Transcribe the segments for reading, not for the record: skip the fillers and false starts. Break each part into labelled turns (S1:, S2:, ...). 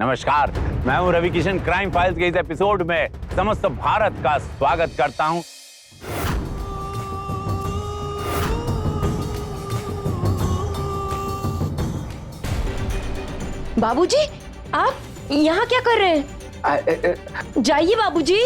S1: नमस्कार, मैं हूं रवि किशन। क्राइम फाइल्स के इस एपिसोड में समस्त भारत का स्वागत करता हूं।
S2: बाबूजी, आप यहाँ क्या कर रहे हैं? जाइए बाबूजी।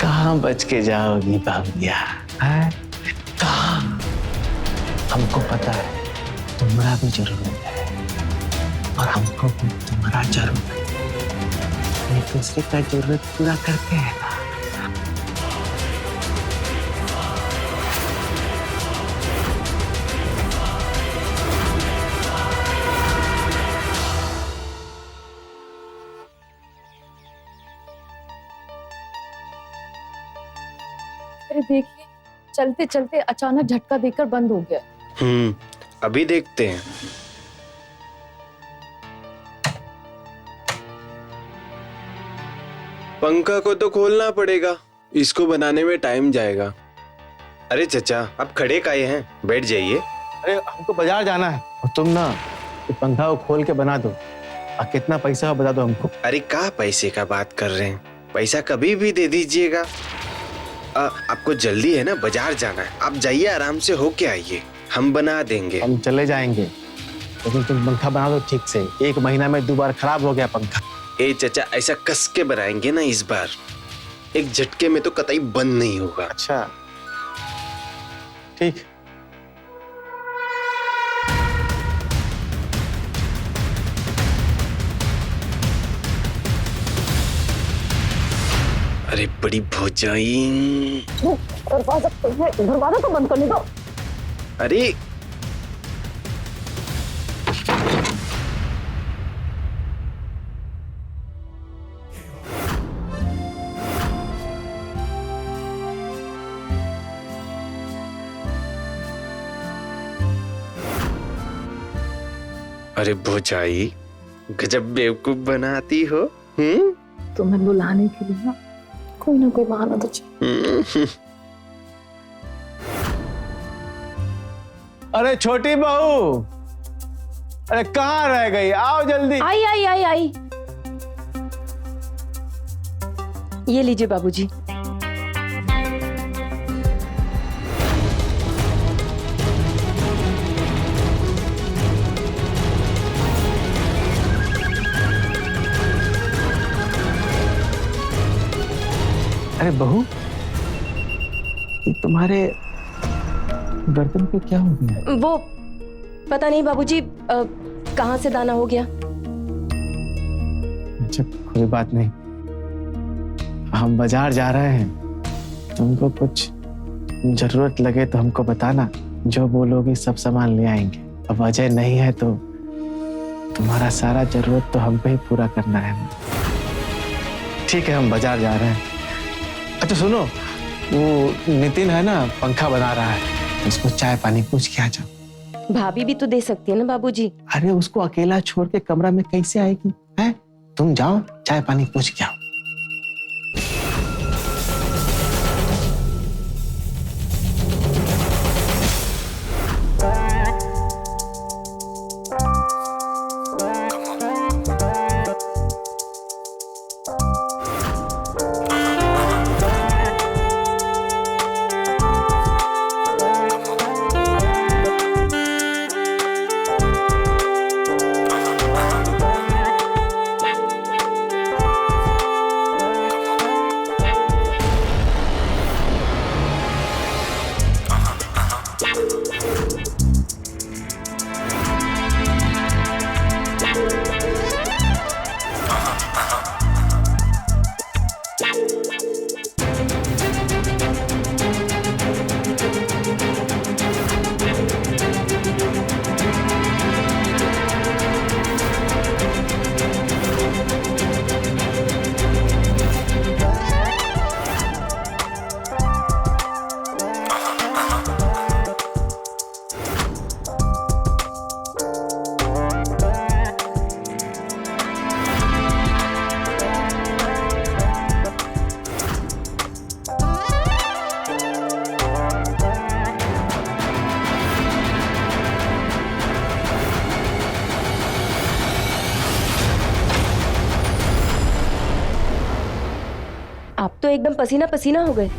S3: कहाँ बच के जाओगी बाबूया? कहाँ? हमको पता है तुम्हारा भी जरूरत है और हमको भी तुम्हारा जरूरत है। एक दूसरे का जरूरत पूरा करते हैं ना।
S4: अरे देखिए, चलते चलते अचानक झटका देकर बंद हो गया।
S5: अभी देखते हैं। पंखा को तो खोलना पड़ेगा, इसको बनाने में टाइम जाएगा। अरे चचा, आप खड़े काहे हैं? बैठ जाइए।
S3: अरे हमको बाजार जाना है और तुम ना ये पंखा को खोल के बना दो और कितना पैसा हो बता दो हमको।
S5: अरे क्या पैसे का बात कर रहे हैं? पैसा कभी भी दे दीजिएगा। आपको जल्दी है ना, बाजार जाना है। आप जाइए, आराम से होके आइए, हम बना देंगे।
S3: हम चले जाएंगे लेकिन तुम पंखा बना दो ठीक से। 1 महीना में 2 बार खराब हो गया पंखा।
S5: ए चचा, ऐसा कस के बनाएंगे ना इस बार, एक झटके में तो कतई बंद नहीं होगा।
S3: अच्छा ठीक।
S5: अरे बड़ी भौजाई,
S4: दरवाजा तो बंद करने दो।
S5: अरे अरे भौजाई, गजब बेवकूफ बनाती हो।
S4: तुम्हें बुलाने के लिए ना कोई बहाना तो चाहिए।
S3: अरे छोटी बहू, अरे कहाँ रह गई? आओ जल्दी।
S2: आई आई आई आई। ये लीजिए बाबूजी।
S3: अरे बहू, ये तुम्हारे गर्दन पे क्या हो गया?
S2: वो पता नहीं बाबूजी, कहाँ से दाना हो गया।
S3: अच्छा कोई बात नहीं, हम बाजार जा रहे हैं। तुमको कुछ जरूरत लगे तो हमको बताना, जो बोलोगे सब सामान ले आएंगे। अब अजय नहीं है तो तुम्हारा सारा जरूरत तो हमको ही पूरा करना है। ठीक है, हम बाजार जा रहे हैं। अच्छा सुनो, वो नितिन है ना, पंखा बना रहा है, उसको चाय पानी पूछ के आ जाओ।
S2: भाभी भी तो दे सकती है ना बाबूजी।
S3: अरे उसको अकेला छोड़ के कमरा में कैसे आएगी? हैं? तुम जाओ, चाय पानी पूछ के आओ।
S2: एकदम पसीना पसीना हो गए।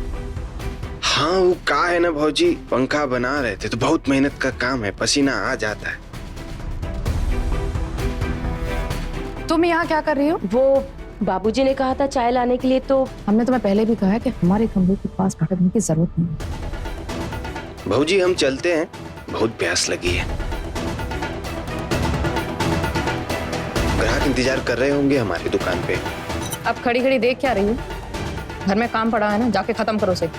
S5: हाँ वो का है ना भौजी, पंखा बना रहे थे तो बहुत मेहनत का काम है, पसीना आ जाता है।
S4: तुम यहाँ क्या कर रही हो?
S2: वो बाबूजी ने कहा था चाय लाने के लिए, तो
S4: हमने तुम्हें पहले भी कहा है कि हमारे कमरे के पास भटकने की जरूरत नहीं है।
S5: भौजी हम चलते हैं, बहुत प्यास लगी है। ग्राहक इंतजार कर रहे होंगे हमारी दुकान पे।
S4: अब खड़ी खड़ी देख क्या रही हो? घर में काम पड़ा है ना, जाके खत्म करो उसे।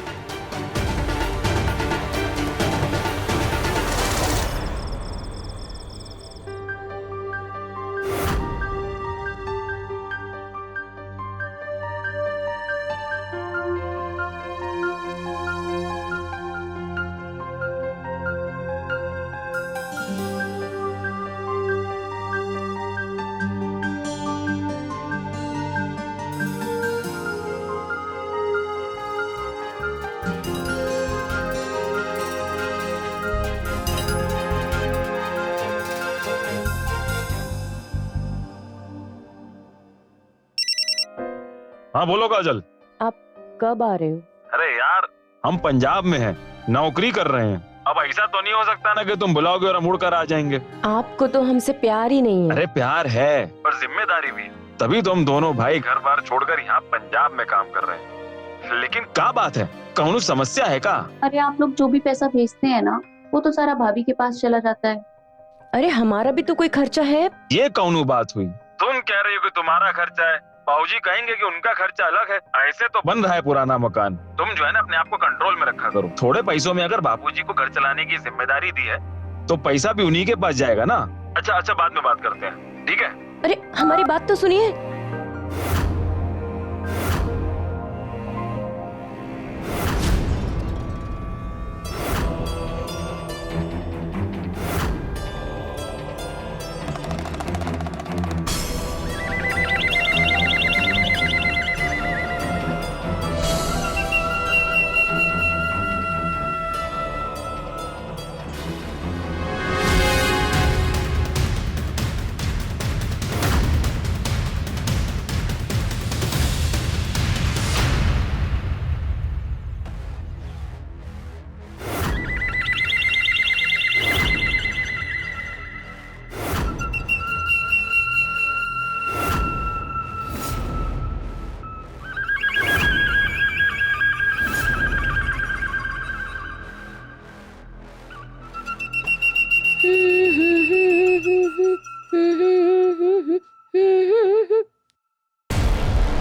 S6: हाँ बोलो काजल।
S2: आप कब आ रहे हो?
S6: अरे यार हम पंजाब में हैं, नौकरी कर रहे हैं। अब ऐसा तो नहीं हो सकता ना कि तुम बुलाओगे और हम उड़ कर आ जाएंगे।
S2: आपको तो हमसे प्यार ही नहीं है।
S6: अरे प्यार है पर जिम्मेदारी भी, तभी तो हम दोनों भाई घर बार छोड़कर यहाँ पंजाब में काम कर रहे हैं। लेकिन क्या बात है, कहूँ समस्या है का?
S7: अरे आप लोग जो भी पैसा भेजते हैं ना, वो तो सारा भाभी के पास चला जाता है।
S2: अरे हमारा भी तो कोई खर्चा है।
S6: ये कौन बात हुई? तुम कह रही हो कि तुम्हारा खर्चा है, बाबूजी कहेंगे कि उनका खर्चा अलग है। ऐसे तो बन रहा है पुराना मकान। तुम जो है ना अपने आप को कंट्रोल में रखा करो। थोड़े पैसों में अगर बाबूजी को घर चलाने की जिम्मेदारी दी है तो पैसा भी उन्हीं के पास जाएगा ना। अच्छा बाद में बात करते हैं, ठीक है?
S2: अरे हमारी बात तो सुनिए।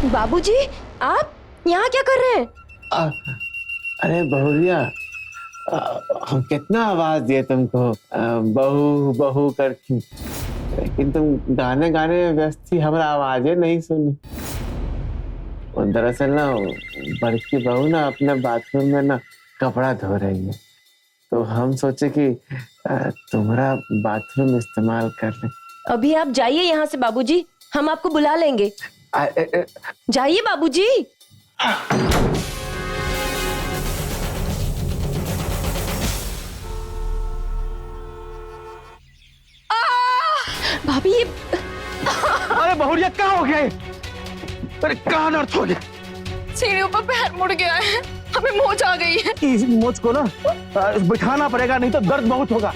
S2: बाबूजी, आप यहाँ क्या कर रहे हैं?
S3: अरे बहुरिया, हम कितना आवाज दिए तुमको बहू बहू करके, लेकिन तुम गाने गाने में व्यस्त थी, हमारा आवाजें नहीं सुनी। और दरअसल ना बड़की बहू ना अपने बाथरूम में ना कपड़ा धो रही है, तो हम सोचे कि तुम्हारा बाथरूम इस्तेमाल कर लें।
S2: अभी आप जाइए यहाँ से बाबूजी, हम आपको बुला लेंगे। जाइए बाबूजी। भाभी ये
S3: अरे बहुरिया क्या हो गया? अरे कहाँ दर्द हो गया?
S4: सीढ़ियों पर पैर मुड़ गया है, हमें मोच आ गई है।
S3: इस मोच को ना बिठाना पड़ेगा, नहीं तो दर्द बहुत होगा।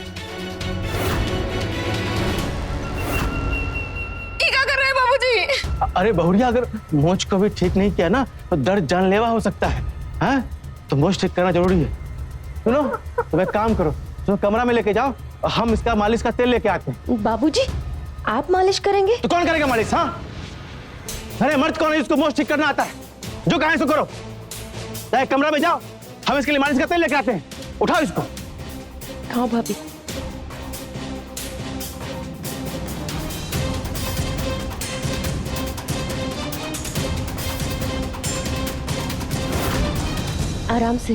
S4: क्या कर रहे हैं बाबूजी?
S3: अरे बहुरिया, अगर मोच को भी ठीक नहीं किया ना तो दर्द जानलेवा हो सकता है। हैं? तो मोच ठीक करना जरूरी है। सुनो, तुम एक काम करो, तुम कमरा में लेके जाओ, हम इसका मालिश का तेल लेके आते हैं।
S2: बाबूजी, आप मालिश करेंगे?
S3: तो कौन करेगा मालिश? हाँ, अरे मर्द कौन है जिसको मोच ठीक करना आता है? जो कहा सो करो, जाए कमरा में जाओ, हम इसके लिए मालिश का तेल लेके आते हैं। उठाओ इसको।
S2: हाँ भाभी। आराम से।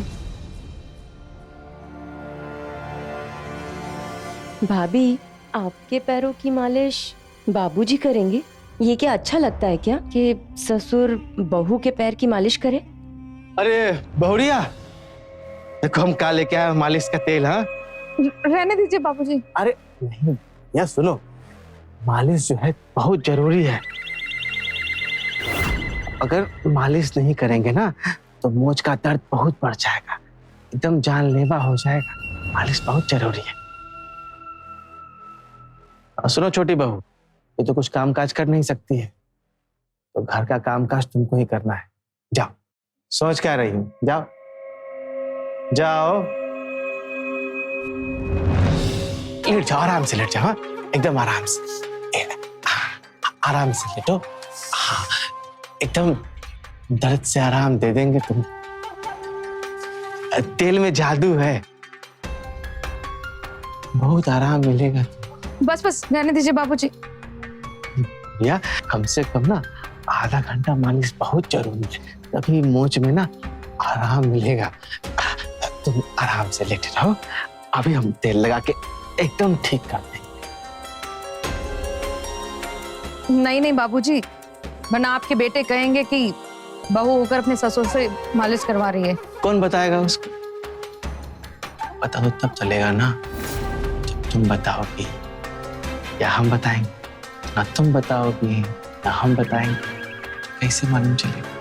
S2: भाभी, आपके पैरों की मालिश बाबूजी करेंगे? ये क्या अच्छा लगता है क्या कि ससुर बहू के पैर की मालिश करे?
S3: अरे बहुरिया, देखो हम क्या लेके आए मालिश का तेल। हाँ,
S4: रहने दीजिए बाबूजी।
S3: अरे नहीं यार, सुनो, मालिश जो है बहुत जरूरी है। अगर मालिश नहीं करेंगे ना तो मोच का दर्द बहुत बढ़ जाएगा, एकदम जानलेवा हो जाएगा। मालिश बहुत जरूरी है। और सुनो छोटी बहू, ये तो कुछ काम काज कर नहीं सकती है, तो घर का काम काज तुमको ही करना है। जाओ, सोच क्या रही हूँ, जाओ जाओ, लेट जाओ, आराम से लेट जाओ, हाँ? एकदम आराम से, आराम से लेटो। हाँ, एकदम दर्द से आराम दे देंगे तुम। तेल में जादू है, बहुत आराम मिलेगा।
S4: बस बस रहने दीजिए बाबूजी।
S3: या कम से कम ना आधा घंटा मालिश बहुत जरूरी है, तभी मोच में ना आराम मिलेगा। तुम आराम से लेटे रहो, अभी हम तेल लगा के एकदम ठीक कर देंगे।
S4: नहीं नहीं बाबूजी, वरना आपके बेटे कहेंगे कि बहू होकर अपने ससुर से मालिश करवा रही है।
S3: कौन बताएगा उसको? बताओ तब चलेगा ना, जब तुम बताओगी या हम बताएंगे। ना तुम बताओगी ना हम बताएंगे, कैसे मालूम चलेगा?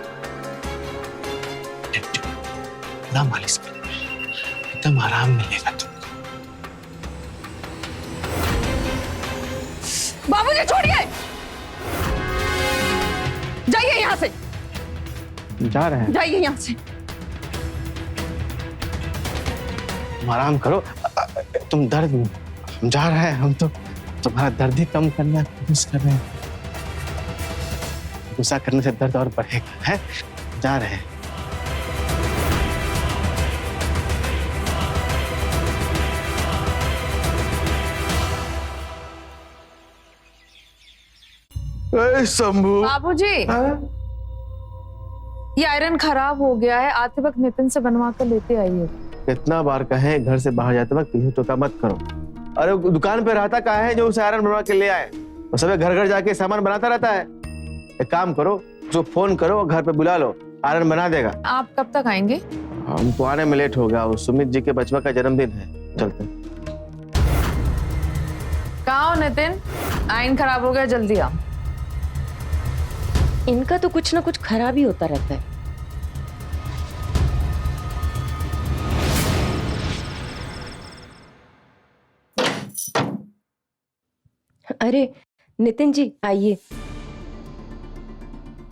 S3: ना मालिश करो, एकदम आराम मिलेगा तुमको।
S4: बाबूजी छोड़िए, जाइए यहाँ से,
S3: जा रहे हैं,
S4: जाइए यहाँ से।
S3: तुम आराम करो, तुम दर्द में, हम जा रहे हैं, हम तो तुम्हारा दर्द ही कम करने की कोशिश कर रहे हैं। गुस्सा करने से दर्द और बढ़ेगा, है? जा रहे हैं। शंभू,
S4: बाबूजी ये आयरन खराब हो गया है, आते वक्त नितिन से बनवा कर लेते आइए।
S3: कितना बार कहे घर से बाहर जाते वक्त किसी टोका मत करो। अरे दुकान पे रहता कहाँ है जो उसे आयरन बनवा के ले आए? वो सब घर घर जाके सामान बनाता रहता है। एक काम करो, जो फोन करो घर पे बुला लो, आयरन बना देगा।
S4: आप कब तक आएंगे?
S3: हमको आने में लेट हो गया, वो सुमित जी के बचवा का जन्मदिन है, चलते।
S4: कहाँ हो नितिन? आयरन खराब हो गया, जल्दी आओ।
S2: इनका तो कुछ ना कुछ खराब ही होता रहता है। अरे नितिन जी आइए,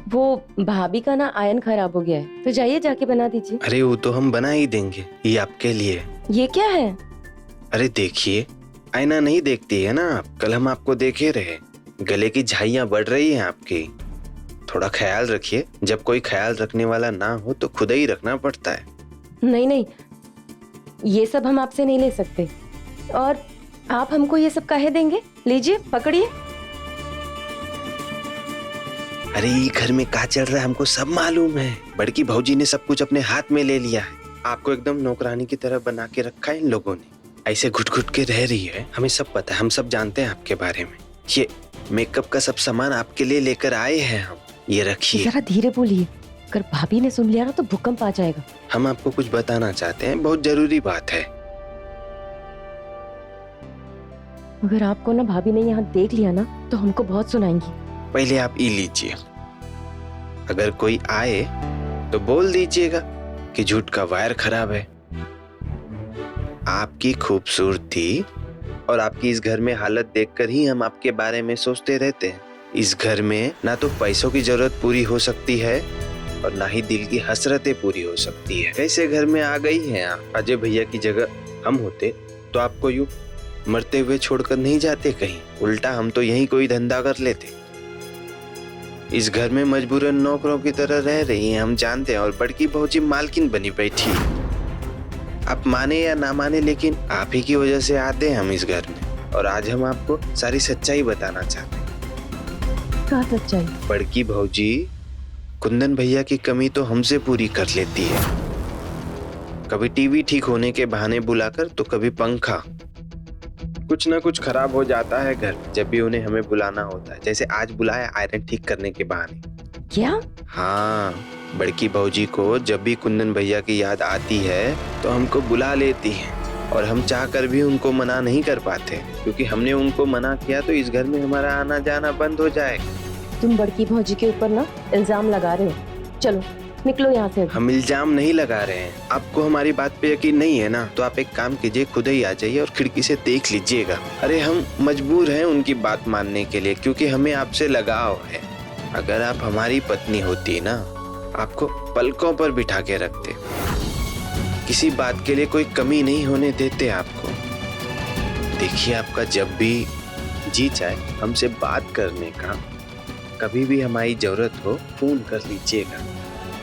S2: वो भाभी का ना आयरन खराब हो गया है, तो जाइए जाके बना दीजिए।
S5: अरे वो तो हम बना ही देंगे, ये आपके लिए।
S2: ये क्या है?
S5: अरे देखिए, आईना नहीं देखती है ना आप, कल हम आपको देखे रहे, गले की झाइयां बढ़ रही हैं आपकी, थोड़ा ख्याल रखिए। जब कोई ख्याल रखने वाला ना हो तो खुद ही रखना पड़ता है।
S2: नहीं नहीं, ये सब हम आपसे नहीं ले सकते, और आप हमको ये सब काहे देंगे? लीजिए पकड़िए।
S5: अरे ये घर में क्या चल रहा है हमको सब मालूम है। बड़की भौजी ने सब कुछ अपने हाथ में ले लिया है, आपको एकदम नौकरानी की तरह बना के रखा है इन लोगों ने। ऐसे घुट घुट के रह रही है, हमें सब पता है, हम सब जानते हैं आपके बारे में। ये मेकअप का सब सामान आपके लिए लेकर आए हैं हम, ये रखिए।
S2: जरा धीरे बोलिए, अगर भाभी ने सुन लिया ना तो भूकंप आ जाएगा।
S5: हम आपको कुछ बताना चाहते हैं, बहुत जरूरी बात है।
S2: अगर आपको ना भाभी ने यहाँ देख लिया ना तो हमको बहुत सुनाएंगी।
S5: पहले आप ई लीजिए, अगर कोई आए तो बोल दीजिएगा कि झूठ का वायर खराब है। आपकी खूबसूरती और आपकी इस घर में हालत देखकर ही हम आपके बारे में सोचते रहते हैं। इस घर में ना तो पैसों की जरूरत पूरी हो सकती है और ना ही दिल की हसरतें पूरी हो सकती है। कैसे घर में आ गई हैं आप? अजय भैया की जगह हम होते तो आपको यूं मरते हुए छोड़कर नहीं जाते कहीं, उल्टा हम तो यहीं कोई धंधा कर लेते। इस घर में मजबूरन नौकरों की तरह रह रही हैं, हम जानते हैं, और बड़की भौजी मालकिन बनी बैठी। आप माने या ना माने, लेकिन आप ही की वजह से आते हैं हम इस घर में, और आज हम आपको सारी सच्चाई बताना चाहते हैं।
S2: क्या सच्चाई?
S5: बड़की भौजी कुंदन भैया की कमी तो हमसे पूरी कर लेती है, कभी टीवी ठीक होने के बहाने बुलाकर तो कभी पंखा। कुछ ना कुछ खराब हो जाता है घर जब भी उन्हें हमें बुलाना होता है, जैसे आज बुलाया आयरन ठीक करने के बहाने।
S2: क्या?
S5: हाँ, बड़की भौजी को जब भी कुंदन भैया की याद आती है तो हमको बुला लेती है, और हम चाहकर भी उनको मना नहीं कर पाते, क्योंकि हमने उनको मना किया तो इस घर में हमारा आना जाना बंद हो जाए।
S2: तुम बड़की भौजी के ऊपर ना इल्जाम लगा रहे हो। चलो निकलो यहाँ से।
S5: हम इल्जाम नहीं लगा रहे हैं। आपको हमारी बात पे यकीन नहीं है ना, तो आप एक काम कीजिए, खुद ही आ जाइए और खिड़की से देख लीजिएगा। अरे हम मजबूर हैं उनकी बात मानने के लिए, क्योंकि हमें आपसे लगाव है। अगर आप हमारी पत्नी होती ना, आपको पलकों पर बिठा के रखते, किसी बात के लिए कोई कमी नहीं होने देते आपको। देखिए, आपका जब भी जी चाहे हमसे बात करने का, कभी भी हमारी जरूरत हो, फोन कर लीजिएगा,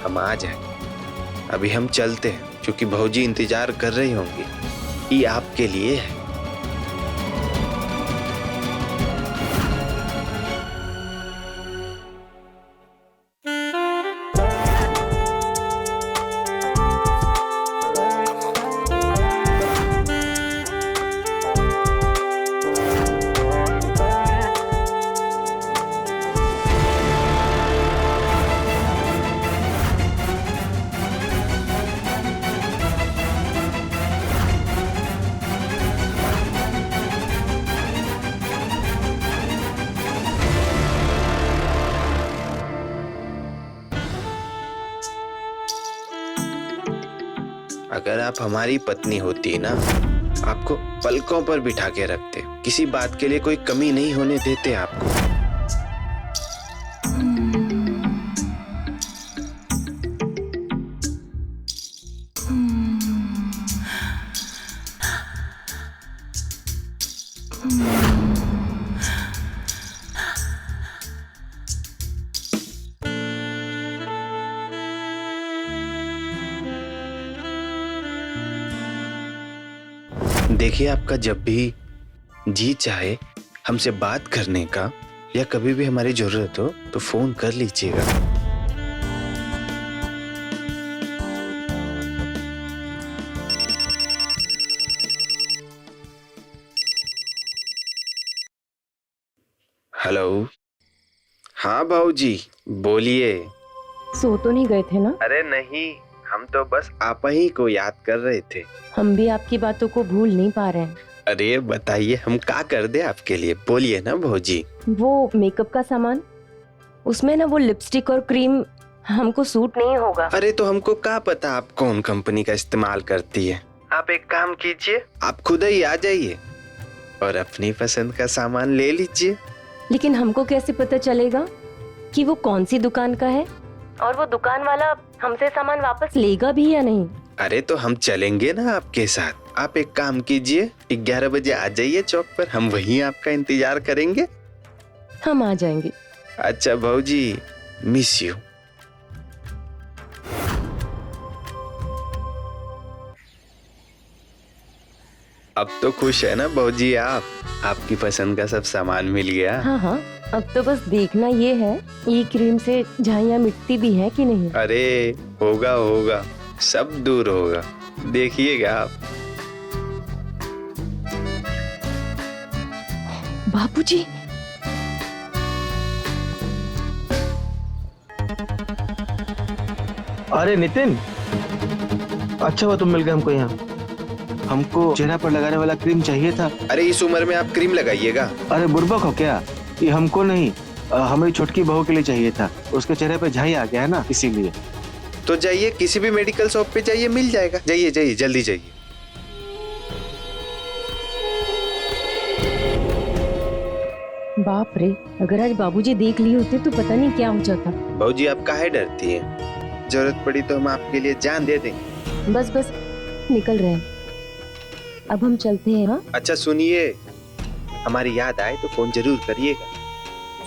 S5: हम आ जाएंगे। अभी हम चलते हैं, क्योंकि भौजी इंतजार कर रही होंगी। ये आपके लिए है। अगर आप हमारी पत्नी होती ना, आपको पलकों पर बिठा के रखते, किसी बात के लिए कोई कमी नहीं होने देते आपको। देखिए, आपका जब भी जी चाहे हमसे बात करने का, या कभी भी हमारी जरूरत हो, तो फोन कर लीजिएगा। हेलो। हाँ भाऊजी, बोलिए।
S2: सो तो नहीं गए थे ना?
S5: अरे नहीं, हम तो बस आप ही को याद कर रहे थे।
S2: हम भी आपकी बातों को भूल नहीं पा रहे हैं।
S5: अरे बताइए, हम क्या कर दे आपके लिए, बोलिए ना भौजी।
S2: वो मेकअप का सामान, उसमें ना वो लिपस्टिक और क्रीम हमको सूट नहीं होगा।
S5: अरे तो हमको क्या पता आप कौन कंपनी का इस्तेमाल करती है। आप एक काम कीजिए, आप खुद ही आ जाइए और अपनी पसंद का सामान ले लीजिए।
S2: लेकिन हमको कैसे पता चलेगा कि वो कौन सी दुकान का है, और वो दुकान वाला हमसे सामान वापस लेगा भी या नहीं?
S5: अरे तो हम चलेंगे ना आपके साथ। आप एक काम कीजिए, 11 बजे आ जाइए चौक पर, हम वहीं आपका इंतजार करेंगे।
S2: हम आ जाएंगे।
S5: अच्छा भौजी, मिस यू। अब तो खुश है ना भौजी आप? आपकी पसंद का सब सामान मिल गया।
S2: हाँ हाँ, अब तो बस देखना ये है, ये क्रीम से झाइयाँ मिटती भी है कि नहीं।
S5: अरे होगा होगा, सब दूर होगा, देखिएगा आप।
S2: बाबूजी,
S3: अरे नितिन, अच्छा हुआ तुम मिल गए हमको यहाँ। हमको चेहरा पर लगाने वाला क्रीम चाहिए था।
S5: अरे इस उम्र में आप क्रीम लगाइएगा?
S3: अरे बुर्बक हो क्या? ये हमको नहीं, हमारी छोटकी बहू के लिए चाहिए था। उसके चेहरे पे झाई आ गया है ना, इसीलिए।
S5: तो जाइए, किसी भी मेडिकल शॉप पे जाइए, मिल जाएगा। जाइए जाइए, जल्दी जाइए।
S2: बाप रे, अगर आज बाबूजी देख लिए होते तो पता नहीं क्या हो जाता।
S5: भौजी आप काहे डरती हैं? जरूरत पड़ी तो हम आपके लिए जान दे देंगे।
S2: बस बस, निकल रहे हैं, अब हम चलते हैं। हाँ
S5: अच्छा सुनिए, हमारी याद आए तो फोन जरूर करिएगा।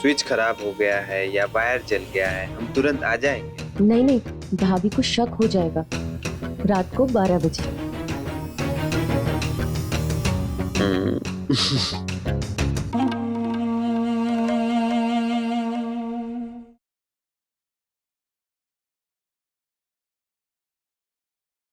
S5: स्विच खराब हो गया है या वायर जल गया है, हम तुरंत आ जाएंगे।
S2: नहीं नहीं, भाभी को शक हो जाएगा। रात को 12 बजे।